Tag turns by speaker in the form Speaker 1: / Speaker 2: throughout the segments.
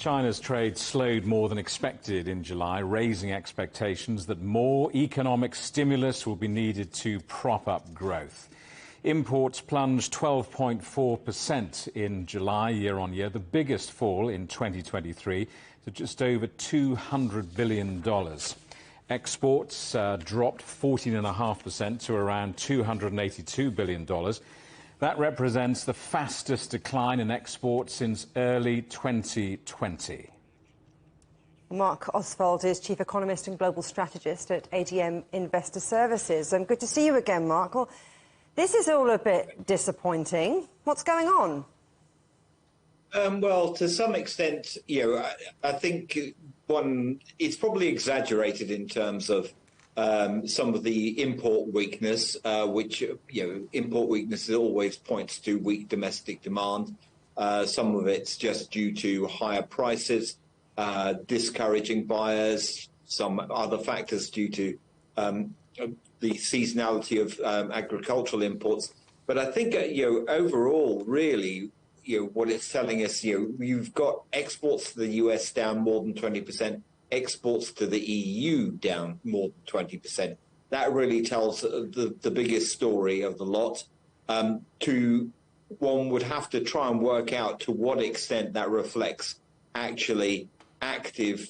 Speaker 1: China's trade slowed more than expected in July, raising expectations that more economic stimulus will be needed to prop up growth. Imports plunged 12.4% in July, year-on-year, the biggest fall in 2023, to just over $200 billion. Exports dropped 14.5% to around $282 billion. That represents the fastest decline in exports since early 2020.
Speaker 2: Mark Ostwald is Chief Economist and Global Strategist at ADM Investor Services. Good to see you again, Mark. Well, this is all a bit disappointing. What's going on?
Speaker 3: Well, to some extent, I think it's probably exaggerated in terms of some of the import weakness, which, import weakness always points to weak domestic demand. Some of it's just due to higher prices, discouraging buyers, some other factors due to the seasonality of agricultural imports. But I think, overall, really, what it's telling us, you've got exports to the US down more than 20%, exports to the EU down more than 20%. That really tells the biggest story of the lot. One would have to try and work out to what extent that reflects actually active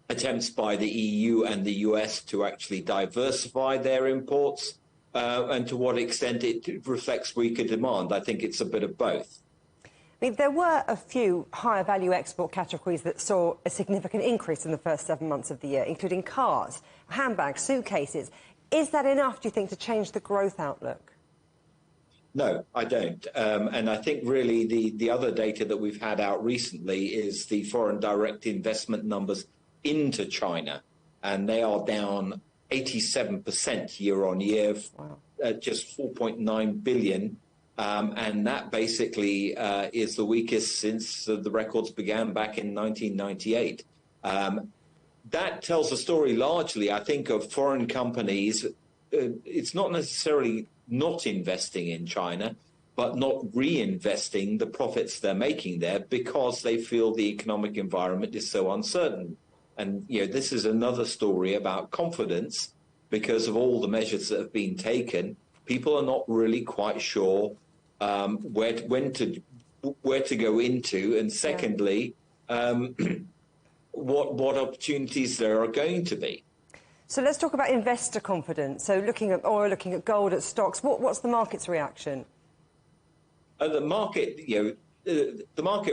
Speaker 3: attempts by the EU and the US to actually diversify their imports, and to what extent it reflects weaker demand. I think it's a bit of both.
Speaker 2: I mean, there were a few higher value export categories that saw a significant increase in the first 7 months of the year, including cars, handbags, suitcases. Is that enough, do you think, to change the growth outlook?
Speaker 3: No, I don't. And I think really the other data that we've had out recently is the foreign direct investment numbers into China. And they are down 87% year on year, wow, at just 4.9 billion. And that basically is the weakest since the records began back in 1998. That tells a story largely, I think, of foreign companies. It's not necessarily not investing in China, but not reinvesting the profits they're making there because they feel the economic environment is so uncertain. And, this is another story about confidence because of all the measures that have been taken. People are not really quite sure where to go into, and secondly, what opportunities there are going to be.
Speaker 2: So let's talk about investor confidence. So looking at oil, looking at gold, at stocks, what's the market's reaction?
Speaker 3: The market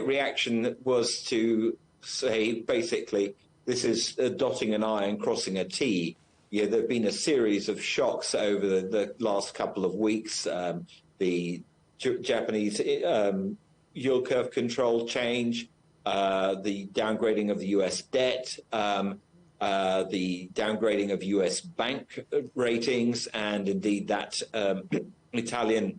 Speaker 3: reaction was to say basically this is dotting an I and crossing a T. There have been a series of shocks over the last couple of weeks. The Japanese yield curve control change, the downgrading of the US debt, the downgrading of US bank ratings, and indeed that Italian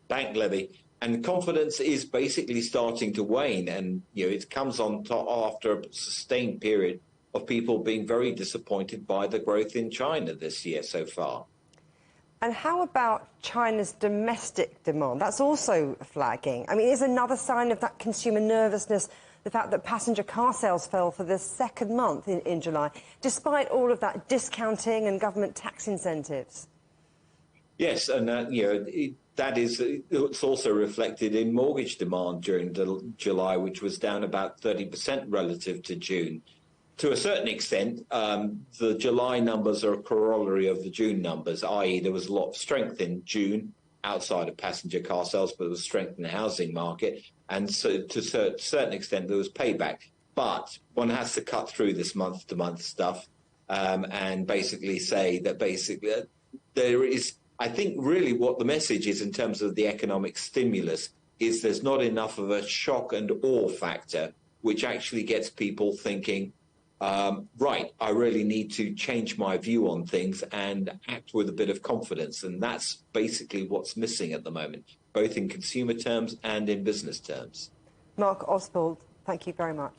Speaker 3: bank levy. And confidence is basically starting to wane. And, it comes on top after a sustained period of people being very disappointed by the growth in China this year so far.
Speaker 2: And how about China's domestic demand? That's also flagging. I mean, is another sign of that consumer nervousness the fact that passenger car sales fell for the second month in July, despite all of that discounting and government tax incentives?
Speaker 3: Yes, and it's also reflected in mortgage demand during July, which was down about 30% relative to June. To a certain extent, the July numbers are a corollary of the June numbers, i.e. there was a lot of strength in June outside of passenger car sales, but there was strength in the housing market. And so to a certain extent, there was payback. But one has to cut through this month-to-month stuff and basically say that there is, I think really what the message is in terms of the economic stimulus is there's not enough of a shock and awe factor, which actually gets people thinking, right, I really need to change my view on things and act with a bit of confidence. And that's basically what's missing at the moment, both in consumer terms and in business terms.
Speaker 2: Mark Ostwald, thank you very much.